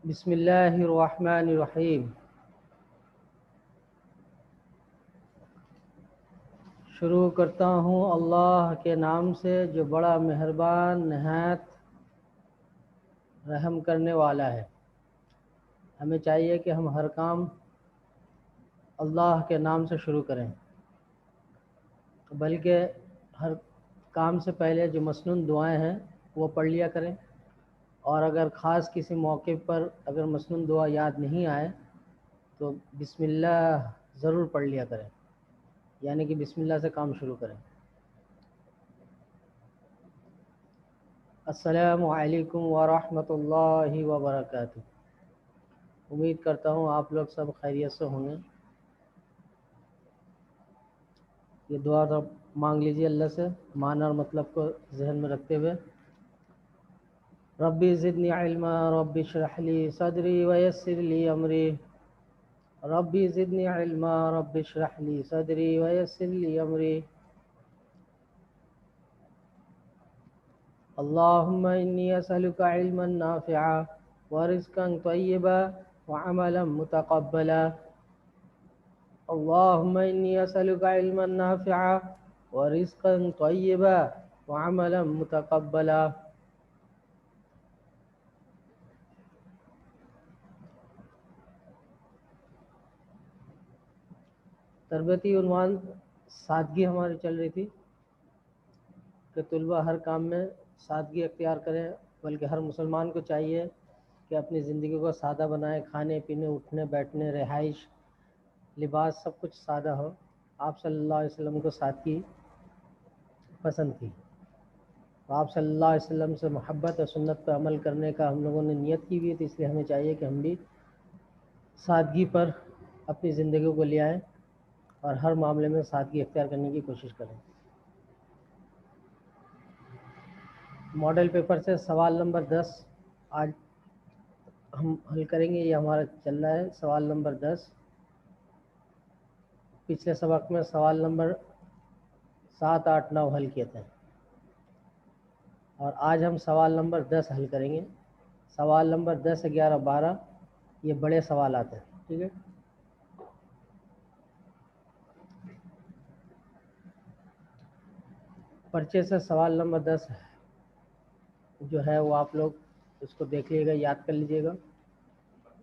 بسم اللہ الرحمن الرحیم۔ شروع کرتا ہوں اللہ کے نام سے جو بڑا مہربان نہایت رحم کرنے والا ہے۔ ہمیں چاہیے کہ ہم ہر کام اللہ کے نام سے شروع کریں، بلکہ ہر کام سے پہلے جو مسنون دعائیں ہیں وہ پڑھ لیا کریں، اور اگر خاص کسی موقع پر اگر مسنون دعا یاد نہیں آئے تو بسم اللہ ضرور پڑھ لیا کریں، یعنی کہ بسم اللہ سے کام شروع کریں۔ السلام علیکم ورحمۃ اللہ وبرکاتہ۔ امید کرتا ہوں آپ لوگ سب خیریت سے ہوں گے۔ یہ دعا مانگ لیجیے اللہ سے، معنی اور مطلب کو ذہن میں رکھتے ہوئے۔ ربی زدنی علما ربی اشرح لی صدری ویسر لی امری ربی زدنی علما ربی اشرح لی صدری ویسر لی امری اللهم انی اسألک علما نافعا ورزقا طیبا وعملا متقبلا اللهم انی اسألک علما نافعا ورزقا طیبا وعملا متقبلا۔ تربیتی عنوان سادگی ہماری چل رہی تھی کہ طلبہ ہر کام میں سادگی اختیار کریں، بلکہ ہر مسلمان کو چاہیے کہ اپنی زندگی کو سادہ بنائے، کھانے پینے اٹھنے بیٹھنے رہائش لباس سب کچھ سادہ ہو۔ آپ صلی اللہ علیہ وسلم کو سادگی پسند تھی، تو آپ صلی اللہ علیہ وسلم سے محبت اور سنت پر عمل کرنے کا ہم لوگوں نے نیت کی ہوئی تھی، اس لیے ہمیں چاہیے کہ ہم بھی سادگی پر اپنی زندگی کو لے آئیں اور ہر معاملے میں سادگی اختیار کرنے کی کوشش کریں۔ ماڈل پیپر سے سوال نمبر 10 آج ہم حل کریں گے، یہ ہمارا چل رہا ہے سوال نمبر 10۔ پچھلے سبق میں سوال نمبر 7، 8، 9 حل کیے تھے، اور آج ہم سوال نمبر 10 حل کریں گے۔ سوال نمبر 10، 11، 12 یہ بڑے سوالات ہیں، ٹھیک ہے۔ پرچے سے سوال نمبر 10 جو ہے وہ آپ لوگ اس کو دیکھ لیجیے گا، یاد کر لیجیے گا۔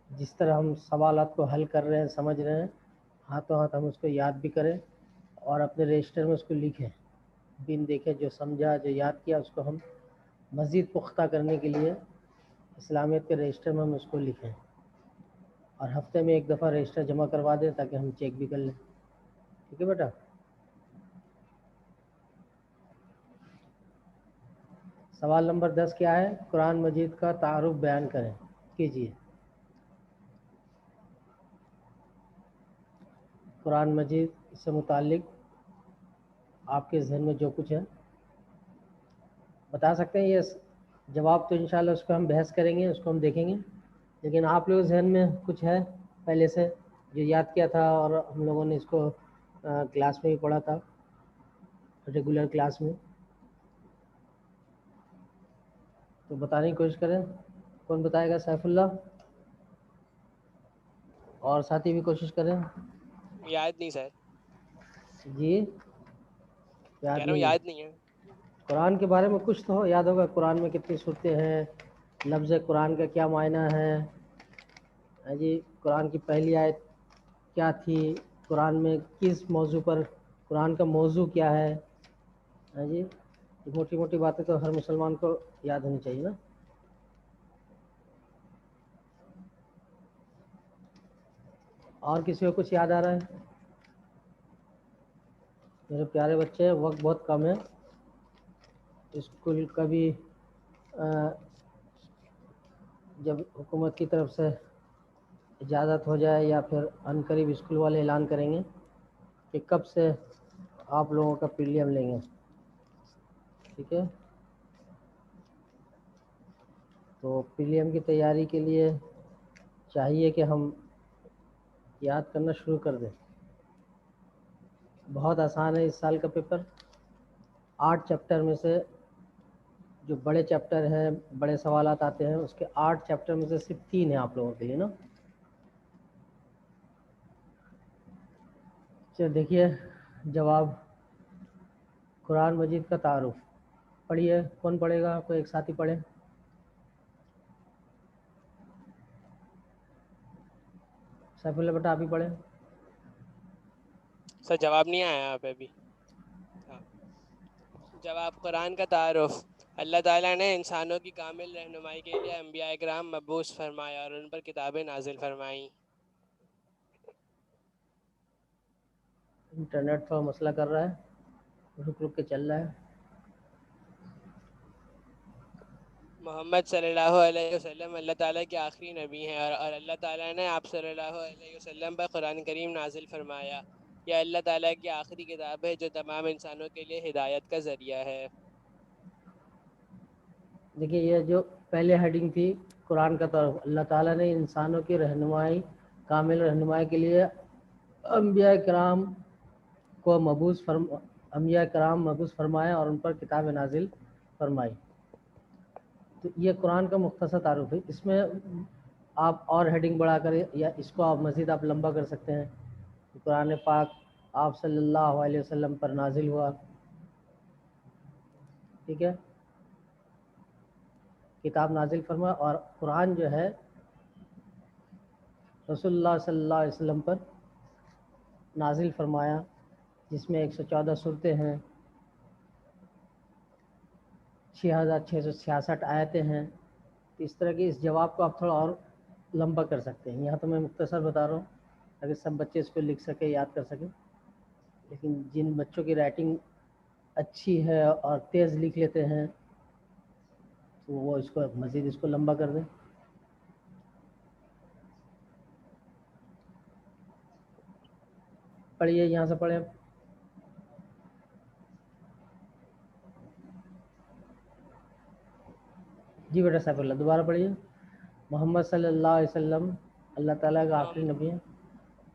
جس طرح ہم سوالات کو حل کر رہے ہیں، سمجھ رہے ہیں، ہاتھوں ہاتھ ہم اس کو یاد بھی کریں اور اپنے رجسٹر میں اس کو لکھیں، بن دیکھیں جو سمجھا جو یاد کیا اس کو ہم مزید پختہ کرنے کے لیے اسلامیت کے رجسٹر میں ہم اس کو لکھیں، اور ہفتے میں ایک دفعہ رجسٹر جمع کروا دیں تاکہ ہم چیک بھی کر لیں، ٹھیک ہے بیٹا۔ سوال نمبر 10 کیا ہے؟ قرآن مجید کا تعارف بیان کریں، کیجیے۔ قرآن مجید سے متعلق آپ کے ذہن میں جو کچھ ہے بتا سکتے ہیں۔ یہ جواب تو انشاءاللہ اس کو ہم بحث کریں گے، اس کو ہم دیکھیں گے، لیکن آپ لوگ ذہن میں کچھ ہے پہلے سے جو یاد کیا تھا، اور ہم لوگوں نے اس کو کلاس میں بھی پڑھا تھا، ریگولر کلاس میں، تو بتانے کی کوشش کریں۔ کون بتائے گا؟ سیف اللہ اور ساتھی بھی کوشش کریں۔ یاد نہیں سر، جی یاد کہہ رہا ہوں نہیں ہے؟ یاد نہیں ہے۔ قرآن کے بارے میں کچھ تو یاد ہوگا، قرآن میں کتنی صورتیں ہیں، لفظ قرآن کا کیا معنی ہے جی، قرآن کی پہلی آیت کیا تھی، قرآن میں کس موضوع پر، قرآن کا موضوع کیا ہے جی، موٹی موٹی باتیں تو ہر مسلمان کو یاد ہونی چاہیے نا۔ اور کسی کو کچھ یاد آ رہا ہے؟ میرے پیارے بچے، وقت بہت کم ہے، اسکول کا بھی جب حکومت کی طرف سے اجازت ہو جائے یا پھر ان قریب اسکول والے اعلان کریں گے کہ کب سے آپ لوگوں کا پریلیم لیں گے، ٹھیک ہے۔ تو پریلیم کی تیاری کے لیے چاہیے کہ ہم یاد کرنا شروع کر دیں۔ بہت آسان ہے اس سال کا پیپر، 8 چیپٹر میں سے جو بڑے چیپٹر ہیں، بڑے سوالات آتے ہیں، اس کے 8 چیپٹر میں سے صرف 3 ہیں آپ لوگوں کے لیے نا. چلیے دیکھیے جواب. قرآن مجید کا تعارف پڑھیے. کون پڑھے گا؟ کوئی ایک ساتھی پڑھے. سیف اللہ بیٹا آپ ہی پڑھیں. سر جواب نہیں آیا آپ ابھی. ہاں جواب. قرآن کا تعارف. اللہ تعالیٰ نے انسانوں کی کامل رہنمائی کے لیے انبیاء کرام مبعوث فرمایا اور ان پر کتابیں نازل فرمائیں. انٹرنیٹ تھوڑا مسئلہ کر رہا ہے، رک رک کے چل رہا ہے. محمد صلی اللہ علیہ وسلم اللہ تعالیٰ کے آخری نبی ہیں اور اللہ تعالیٰ نے آپ صلی اللہ علیہ وسلم پر قرآن کریم نازل فرمایا. یہ اللہ تعالیٰ کی آخری کتاب ہے جو تمام انسانوں کے لیے ہدایت کا ذریعہ ہے. دیکھیے یہ جو پہلے ہیڈنگ تھی قرآن کا تعارف، اللہ تعالیٰ نے انسانوں کی رہنمائی، کامل رہنمائی کے لیے انبیاء کرام کو انبیاء کرام مبعوث فرمایا اور ان پر کتاب نازل فرمائی. تو یہ قرآن کا مختصر تعارف ہے. اس میں آپ اور ہیڈنگ بڑھا کر یا اس کو آپ مزید آپ لمبا کر سکتے ہیں. قرآن پاک آپ صلی اللہ علیہ وسلم پر نازل ہوا. ٹھیک ہے، کتاب نازل فرما اور قرآن جو ہے رسول اللہ صلی اللہ علیہ وسلم پر نازل فرمایا، جس میں 114 صورتیں ہیں، 6666 آیتیں ہیں. اس طرح کے اس جواب کو آپ تھوڑا اور لمبا کر سکتے ہیں. یہاں تو میں مختصر بتا رہا ہوں اگر سب بچے اس کو لکھ سکیں، یاد کر سکیں. لیکن جن بچوں کی رائٹنگ اچھی ہے اور تیز لکھ لیتے ہیں تو وہ اس کو مزید اس کو لمبا کر دیں. پڑھیے یہاں سے پڑھیں. جی بیٹا سیف اللہ دوبارہ پڑھیے. محمد صلی اللہ علیہ وسلم اللہ تعالیٰ کا آخری نبی ہے.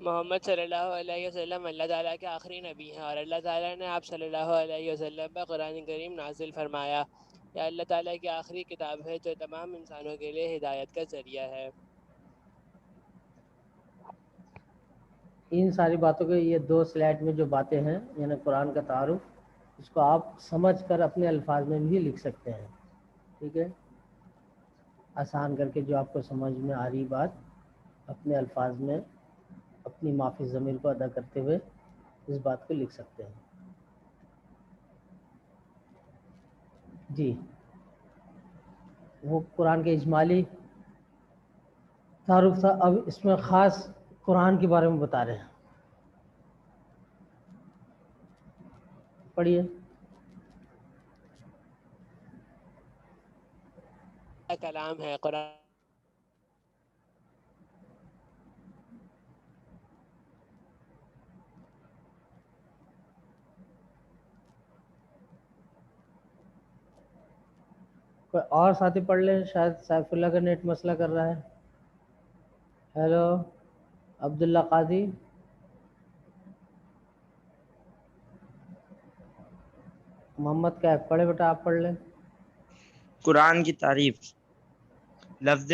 محمد صلی اللہ علیہ وسلم اللہ تعالیٰ کے آخری نبی ہیں اور اللہ تعالیٰ نے آپ صلی اللہ علیہ وسلم پر قرآن کریم نازل فرمایا. یہ اللہ تعالیٰ کی آخری کتاب ہے جو تمام انسانوں کے لیے ہدایت کا ذریعہ ہے. ان ساری باتوں کے یہ 2 سلائڈ میں جو باتیں ہیں یعنی قرآن کا تعارف، اس کو آپ سمجھ کر اپنے الفاظ میں بھی لکھ سکتے ہیں. ٹھیک ہے، آسان کر کے جو آپ کو سمجھ میں آ رہی بات اپنے الفاظ میں اپنی معافی ضمیر کو ادا کرتے ہوئے اس بات کو لکھ سکتے ہیں. جی وہ قرآن کے اجمالی تعارف تھا. اب اس میں خاص قرآن کے بارے میں بتا رہے ہیں. پڑھیے. کلام ہے. قرآن کوئی اور ساتھی پڑھ لیں، شاید سیف اللہ کا نیٹ مسئلہ کر رہا ہے. ہیلو عبداللہ قاضی. محمد کیف پڑھے بیٹا آپ پڑھ لیں. قرآن کی تعریف. لفظ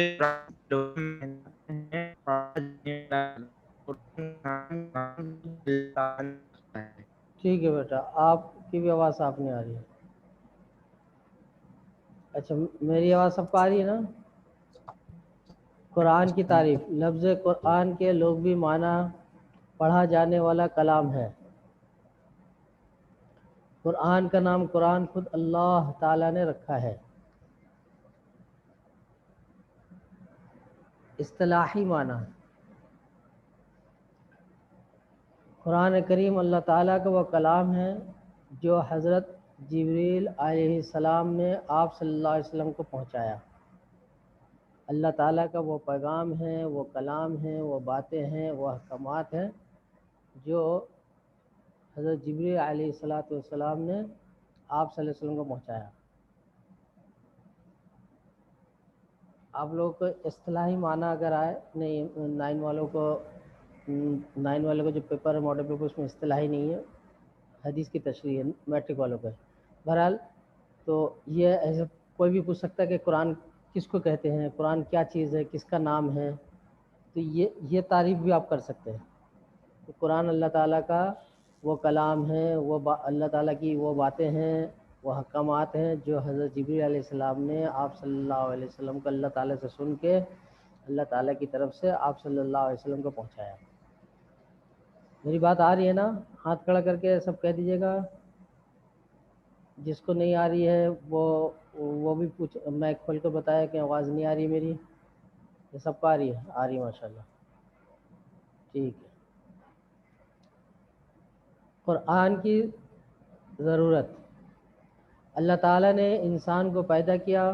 ٹھیک ہے بیٹا آپ کی بھی آواز صاف نہیں آ رہی ہے. اچھا میری آواز سب کو آ رہی ہے نا؟ قرآن کی تعریف. لفظ قرآن کے لغوی معنی پڑھا جانے والا کلام ہے. قرآن کا نام قرآن خود اللہ تعالیٰ نے رکھا ہے. اصطلاحی معنی قرآن کریم اللہ تعالیٰ کا وہ کلام ہے جو حضرت جبریل علیہ السلام نے آپ صلی اللہ علیہ وسلم کو پہنچایا. اللہ تعالیٰ کا وہ پیغام ہے، وہ کلام ہے، وہ باتیں ہیں، وہ احکامات ہیں جو حضرت جبریل علیہ السلام نے آپ صلی اللہ علیہ وسلم کو پہنچایا. آپ لوگوں کو اصطلاحی معنی اگر آئے نہیں، 9 والوں کو جو پیپر ہے ماڈل پیپر اس میں اصطلاحی نہیں ہے، حدیث کی تشریح ہے میٹرک والوں کا. بہرحال تو یہ ایسے کوئی بھی پوچھ سکتا ہے کہ قرآن کس کو کہتے ہیں، قرآن کیا چیز ہے، کس کا نام ہے، تو یہ تعریف بھی آپ کر سکتے ہیں کہ قرآن اللہ تعالیٰ کا وہ کلام ہے، وہ اللہ تعالیٰ کی وہ باتیں ہیں، وہ احکامات ہیں جو حضرت جبریل علیہ السلام نے آپ صلی اللہ علیہ وسلم کو اللہ تعالیٰ سے سن کے اللہ تعالیٰ کی طرف سے آپ صلی اللہ علیہ وسلم کو پہنچایا۔ میری بات آ رہی ہے نا؟ ہاتھ کھڑا کر کے سب کہہ دیجیے گا، جس کو نہیں آ رہی ہے وہ بھی پوچھ، میں کھول کے بتایا کہ آواز نہیں آ رہی میری، یہ سب کو آ رہی ہے؟ آ رہی ہے ماشاء اللہ، ٹھیک ہے۔ قرآن کی ضرورت، اللہ تعالیٰ نے انسان کو پیدا کیا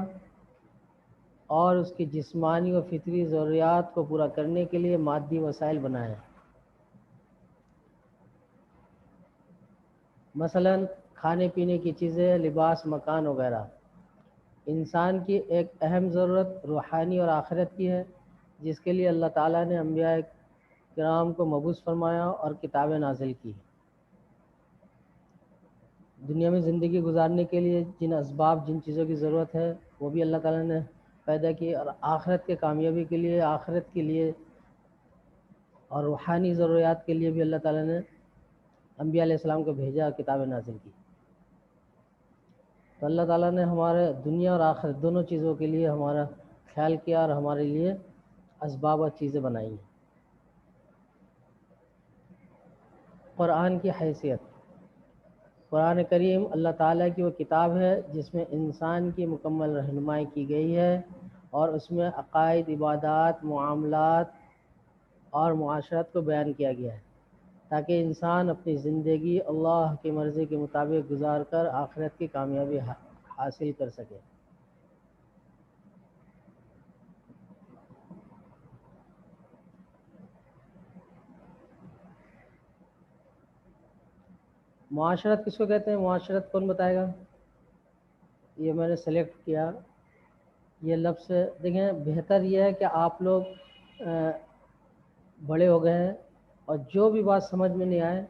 اور اس کی جسمانی و فطری ضروریات کو پورا کرنے کے لیے مادی وسائل بنائے، مثلا کھانے پینے کی چیزیں، لباس، مکان وغیرہ۔ انسان کی ایک اہم ضرورت روحانی اور آخرت کی ہے، جس کے لیے اللہ تعالیٰ نے انبیاء کرام کو مبعوث فرمایا اور کتابیں نازل کی۔ دنیا میں زندگی گزارنے کے لیے جن اسباب، جن چیزوں کی ضرورت ہے وہ بھی اللہ تعالیٰ نے پیدا کی، اور آخرت کے کامیابی کے لیے، آخرت کے لیے اور روحانی ضروریات کے لیے بھی اللہ تعالیٰ نے انبیاء علیہ السلام کو بھیجا اور کتابیں نازل کی۔ تو اللہ تعالیٰ نے ہمارے دنیا اور آخرت دونوں چیزوں کے لیے ہمارا خیال کیا اور ہمارے لیے اسباب اور چیزیں بنائی ہیں۔ قرآن کی حیثیت، قرآن کریم اللہ تعالیٰ کی وہ کتاب ہے جس میں انسان کی مکمل رہنمائی کی گئی ہے، اور اس میں عقائد، عبادات، معاملات اور معاشرت کو بیان کیا گیا ہے تاکہ انسان اپنی زندگی اللہ کی مرضی کے مطابق گزار کر آخرت کی کامیابی حاصل کر سکے۔ معاشرت کس کو کہتے ہیں؟ معاشرت کون بتائے گا؟ یہ میں نے سلیکٹ کیا یہ لفظ، دیکھیں بہتر یہ ہے کہ آپ لوگ بڑے ہو گئے ہیں اور جو بھی بات سمجھ میں نہیں آئے،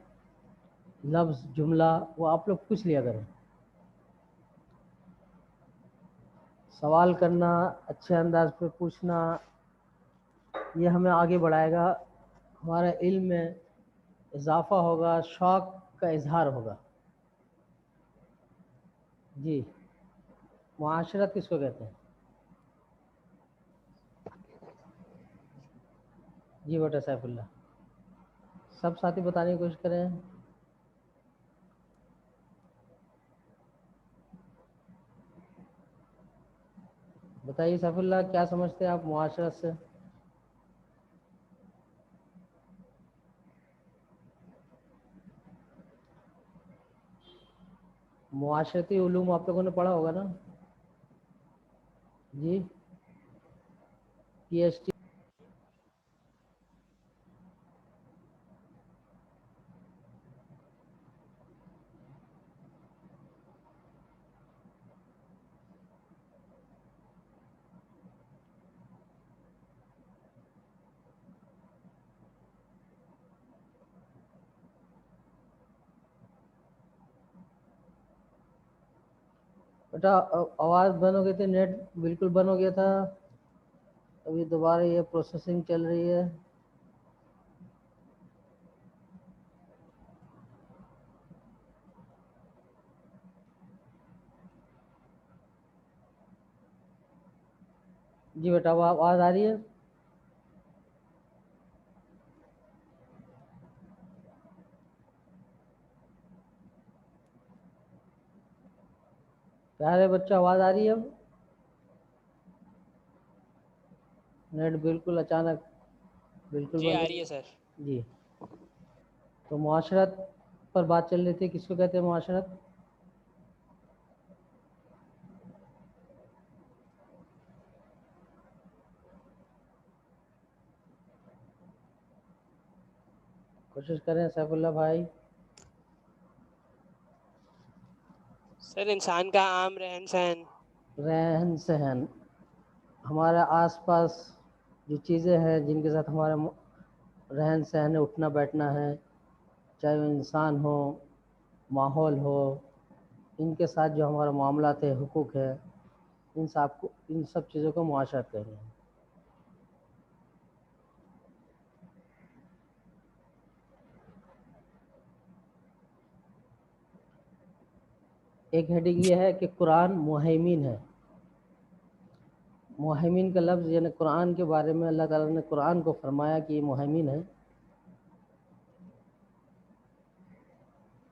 لفظ، جملہ، وہ آپ لوگ پوچھ لیا کریں۔ سوال کرنا، اچھے انداز پہ پوچھنا، یہ ہمیں آگے بڑھائے گا، ہمارے علم میں اضافہ ہوگا، شوق کا اظہار ہوگا۔ جی، معاشرت کس کو کہتے ہیں؟ جی بیٹا سیف اللہ، سب ساتھی بتانے کی کوشش کریں۔ بتائیے سیف اللہ، کیا سمجھتے ہیں آپ معاشرت سے؟ معاشرتی علوم آپ لوگوں نے پڑھا ہوگا نا؟ جی، پی ایچ ڈی۔ بیٹا آواز بند ہو گئی تھی، نیٹ بالکل بند ہو گیا تھا، ابھی دوبارہ یہ پروسیسنگ چل رہی ہے۔ جی بیٹا آواز آ رہی ہے؟ پیارے بچہ آواز آ رہی ہے؟ اب نیٹ بالکل اچانک بالکل جی بند آ ہو رہی گیا۔ ہے سر۔ جی، تو معاشرت پر بات چل رہی تھی، کس کو کہتے ہیں معاشرت؟ کوشش کریں سیف اللہ بھائی۔ سر انسان کا عام رہن سہن۔ رہن سہن، ہمارے آس پاس جو چیزیں ہیں جن کے ساتھ ہمارا رہن سہن ہے، اٹھنا بیٹھنا ہے، چاہے وہ انسان ہو، ماحول ہو، ان کے ساتھ جو ہمارا معاملات ہے، حقوق ہے، ان سب چیزوں کو معاشرت کہیں گے. ایک ہیڈنگ یہ ہے کہ قرآن مہیمن ہے. مہیمن کا لفظ یعنی قرآن کے بارے میں اللہ تعالیٰ نے قرآن کو فرمایا کہ یہ مہیمن ہے.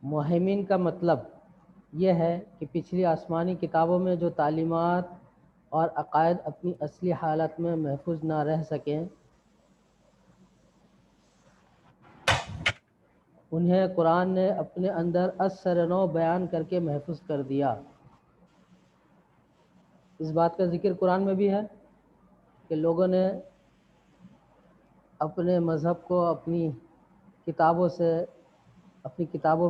مہیمن کا مطلب یہ ہے کہ پچھلی آسمانی کتابوں میں جو تعلیمات اور عقائد اپنی اصلی حالت میں محفوظ نہ رہ سکیں انہیں قرآن نے اپنے اندر اثر نو بیان کر کے محفوظ کر دیا. اس بات کا ذکر قرآن میں بھی ہے کہ لوگوں نے اپنے مذہب کو اپنی کتابوں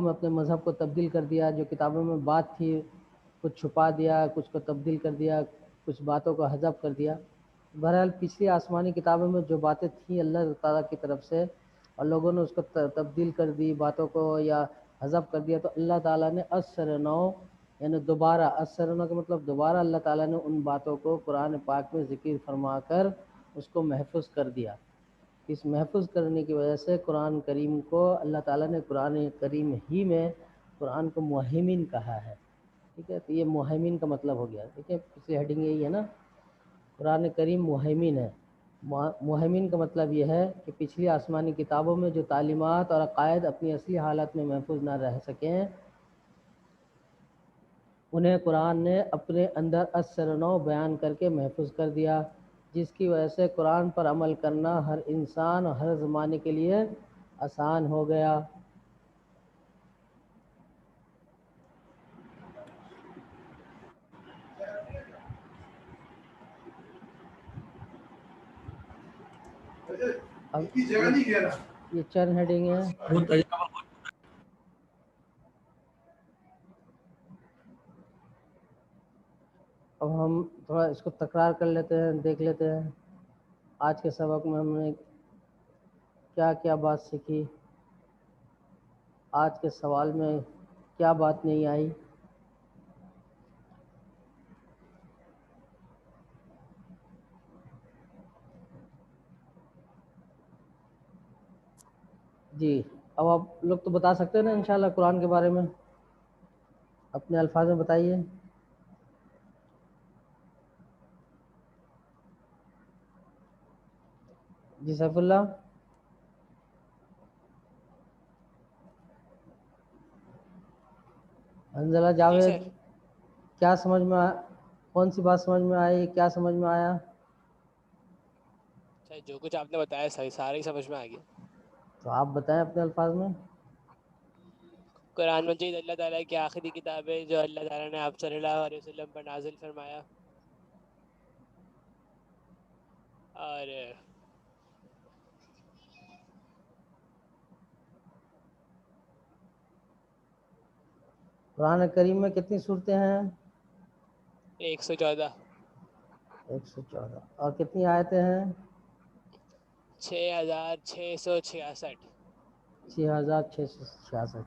میں اپنے مذہب کو تبدیل کر دیا. جو کتابوں میں بات تھی کچھ چھپا دیا, کچھ کو تبدیل کر دیا, کچھ باتوں کو حذف کر دیا. بہرحال پچھلی آسمانی کتابوں میں جو باتیں تھیں اللہ تعالیٰ کی طرف سے اور لوگوں نے اس کو تبدیل کر دی باتوں کو یا حذف کر دیا, تو اللہ تعالیٰ نے اثر نو یعنی دوبارہ, اثر نو کا مطلب دوبارہ اللہ تعالیٰ نے ان باتوں کو قرآن پاک میں ذکر فرما کر اس کو محفوظ کر دیا. اس محفوظ کرنے کی وجہ سے قرآن کریم کو اللہ تعالیٰ نے قرآن کریم ہی میں قرآن کو مہیمن کہا ہے. ٹھیک ہے, تو یہ مہیمن کا مطلب ہو گیا. ٹھیک ہے, پچھلی ہیڈنگ یہی ہے نا, قرآن کریم مہیمن ہے. مہیمن کا مطلب یہ ہے کہ پچھلی آسمانی کتابوں میں جو تعلیمات اور عقائد اپنی اصلی حالت میں محفوظ نہ رہ سکیں انہیں قرآن نے اپنے اندر اثر نو بیان کر کے محفوظ کر دیا, جس کی وجہ سے قرآن پر عمل کرنا ہر انسان اور ہر زمانے کے لیے آسان ہو گیا. اب یہ چند ہیڈنگ ہے. اب ہم تھوڑا اس کو تکرار کر لیتے ہیں, دیکھ لیتے ہیں آج کے سبق میں ہم نے کیا کیا بات سیکھی, آج کے سوال میں کیا بات نہیں آئی. جی, اب آپ لوگ تو بتا سکتے ہیں نا انشاءاللہ قرآن کے بارے میں, اپنے الفاظ میں بتائیے. جی سیف اللہ, حنزلہ, جی جاوید, سر. کیا سمجھ میں کون سی بات سمجھ میں آئی, کیا سمجھ میں آیا؟ سر جو کچھ آپ نے بتایا صحیح سارے ہی سمجھ میں آ گیا. تو آپ بتائیں اپنے الفاظ میں. قرآن مجید اللہ تعالیٰ کی آخری کتاب ہے جو اللہ تعالیٰ نے آپ صلی اللہ علیہ وسلم پر نازل فرمایا, اور قرآن کریم میں کتنی صورتیں ہیں؟ 114. 114. اور کتنی آیتیں ہیں؟ 6666. 6666.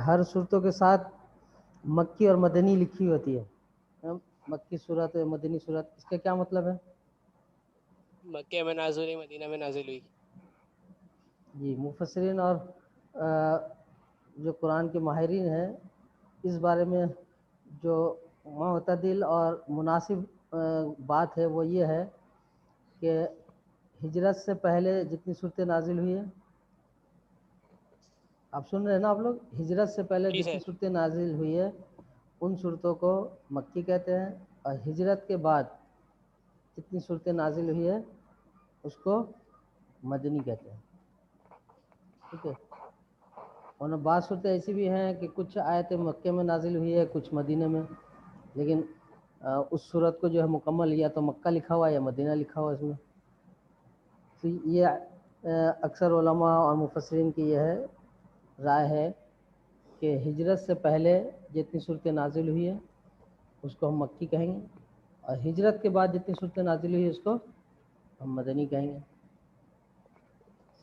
ہر صورتوں کے ساتھ مکی اور مدنی لکھی ہوتی ہے. مکی صورت, مدنی صورت, اس کا کیا مطلب ہے؟ مکہ میں نازل ہوئی, مدینہ میں نازل ہوئی. جی, مفسرین اور جو قرآن کے ماہرین ہیں اس بارے میں جو معتدل اور مناسب بات ہے وہ یہ ہے کہ ہجرت سے پہلے جتنی صورتیں نازل ہوئی ہیں, آپ سن رہے ہیں نا آپ لوگ, ہجرت سے پہلے جی جتنی سر. صورتیں نازل ہوئی ہے ان صورتوں کو مکی کہتے ہیں, اور ہجرت کے بعد جتنی صورتیں نازل ہوئی ہے اس کو مدنی کہتے ہیں. ٹھیک ہے, اور بعض صورتیں ایسی بھی ہیں کہ کچھ آیتیں مکے میں نازل ہوئی ہے کچھ مدینہ میں, لیکن اس صورت کو جو ہے مکمل یا تو مکہ لکھا ہوا ہے یا مدینہ لکھا ہوا ہے اس میں. تو یہ اکثر علماء اور مفسرین کی یہ ہے رائے ہے کہ ہجرت سے پہلے جتنی صورتیں نازل ہوئی ہیں اس کو ہم مکی کہیں گے, اور ہجرت کے بعد جتنی صورتیں نازل ہوئی ہے اس کو ہم مدنی کہیں گے.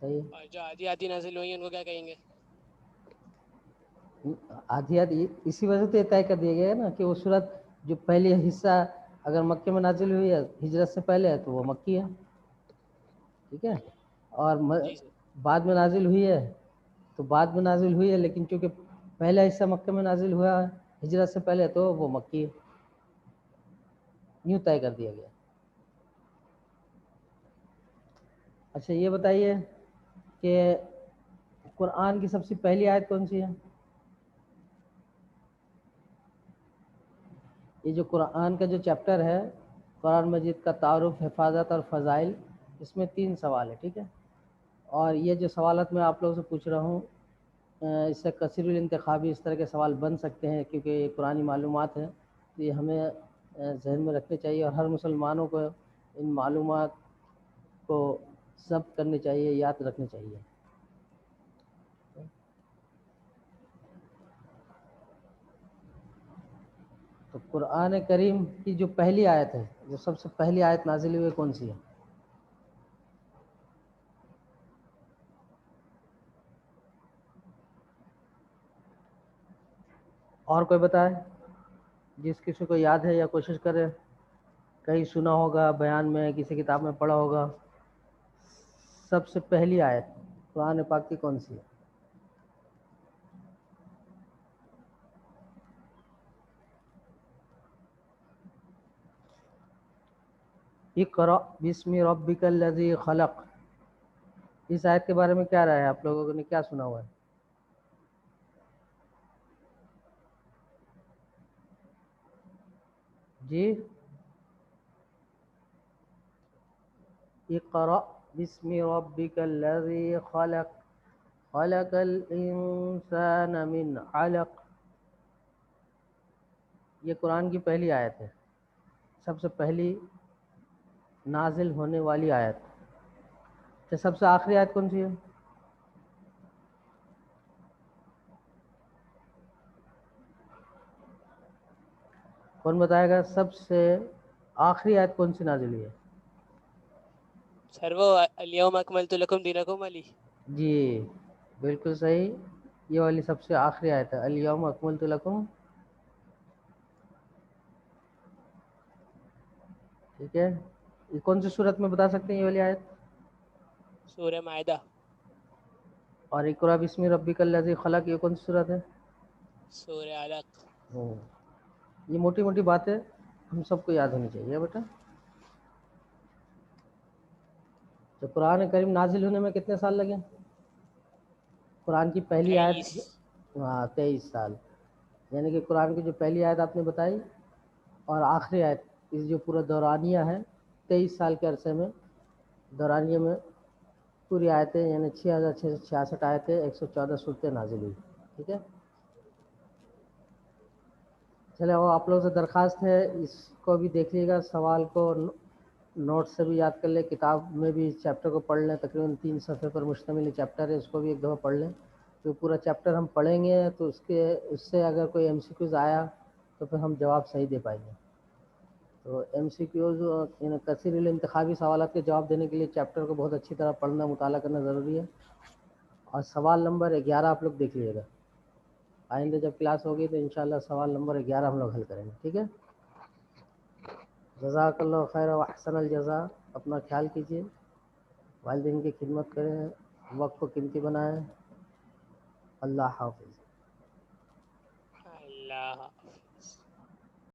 صحیح. اور جو آدھی آدھی نازل ہوئی ہیں ان کو کیا کہیں گے؟ آدھی آدھی اسی وجہ سے طے کر دیا گیا ہے نا کہ وہ صورت جو پہلے حصہ اگر مکے میں نازل ہوئی ہے ہجرت سے پہلے ہے تو وہ مکی ہے، ٹھیک ہے، اور جی سر. بعد میں نازل ہوئی ہے تو بعد میں نازل ہوئی ہے، لیکن چونکہ پہلا حصہ مکے میں نازل ہوا ہے ہجرت سے پہلے تو وہ مکی ہے، یوں طے کر دیا گیا. اچھا یہ بتائیے کہ قرآن کی سب سے پہلی آیت کون سی ہے؟ یہ جو قرآن کا جو چیپٹر ہے قرآن مجید کا تعارف، حفاظت اور فضائل، اس میں 3 سوال ہے، ٹھیک ہے، اور یہ جو سوالات میں آپ لوگوں سے پوچھ رہا ہوں اس سے کثیر الانتخابی اس طرح کے سوال بن سکتے ہیں، کیونکہ یہ قرآنی معلومات ہیں تو یہ ہمیں ذہن میں رکھنے چاہیے، اور ہر مسلمانوں کو ان معلومات کو ضبط کرنی چاہیے، یاد رکھنی چاہیے. تو قرآن کریم کی جو پہلی آیت ہے، جو سب سے پہلی آیت نازل ہوئی کون سی ہے؟ اور کوئی بتائے جس کسی کو یاد ہے یا کوشش کرے، کہیں سنا ہوگا بیان میں، کسی کتاب میں پڑھا ہوگا. سب سے پہلی آیت قرآن پاک کی کون سی ہے؟ اقرأ بسم ربک الذی خلق. اس آیت کے بارے میں کیا رائے ہے؟ آپ لوگوں نے کیا سنا ہوا ہے؟ جی اقرأ بسم ربک الذی خلق خلق الانسان من علق. یہ قرآن کی پہلی آیت ہے، سب سے پہلی نازل ہونے والی آیت. تو سب سے آخری آیت کون سی ہے؟ کون بتائے گا سب سے آخری آیت کون سی نازل ہوئی ہے؟ سر وہ الیوم اکملت لکم دینکم والی. جی بالکل صحیح، یہ والی سب سے آخری آیت ہے، الیوم اکملت لکم، ٹھیک ہے. یہ کون سی صورت میں بتا سکتے ہیں یہ والی آیت؟ سورہ مائدہ. اور اقرأ بسم ربک الذی خلق یہ کون سی صورت ہے؟ سورہ علق. یہ موٹی موٹی باتیں ہم سب کو یاد ہونی چاہیے بیٹا. تو قرآن کریم نازل ہونے میں کتنے سال لگے؟ قرآن کی پہلی آیت 23. 23 سال، یعنی کہ قرآن کی جو پہلی آیت آپ نے بتائی اور آخری آیت، اس جو پورا دورانیہ ہے 23 سال کے عرصے میں، دورانیہ میں پوری آیتیں یعنی 6666 آیتیں 114 صورتیں نازل ہوئی، ٹھیک ہے. چلے وہ آپ لوگوں سے درخواست ہے اس کو بھی دیکھ لیے گا، سوال کو نوٹ سے بھی یاد کر لیں، کتاب میں بھی اس چیپٹر کو پڑھ لیں، تقریباً 3 صفحے پر مشتمل یہ چیپٹر ہے، اس کو بھی ایک دفعہ پڑھ لیں. تو پورا چیپٹر ہم پڑھیں گے تو اس سے اگر کوئی ایم سی کیوز آیا تو پھر ہم جواب صحیح دے پائیں گے. تو ایم سی کیوز کثیر الانتخابی سوالات کے جواب دینے کے لیے چیپٹر کو بہت اچھی طرح پڑھنا، مطالعہ کرنا ضروری ہے. اور سوال نمبر 11 آپ لوگ دیکھ لیے گا، آئندہ جب کلاس ہوگی تو انشاءاللہ سوال نمبر 11 ہم لوگ حل کریں گے، ٹھیک ہے. جزاک اللہ خیر و احسن الجزا. اپنا خیال کیجیے، والدین کی خدمت کریں، وقت کو قیمتی بنائیں. اللہ حافظ. اللہ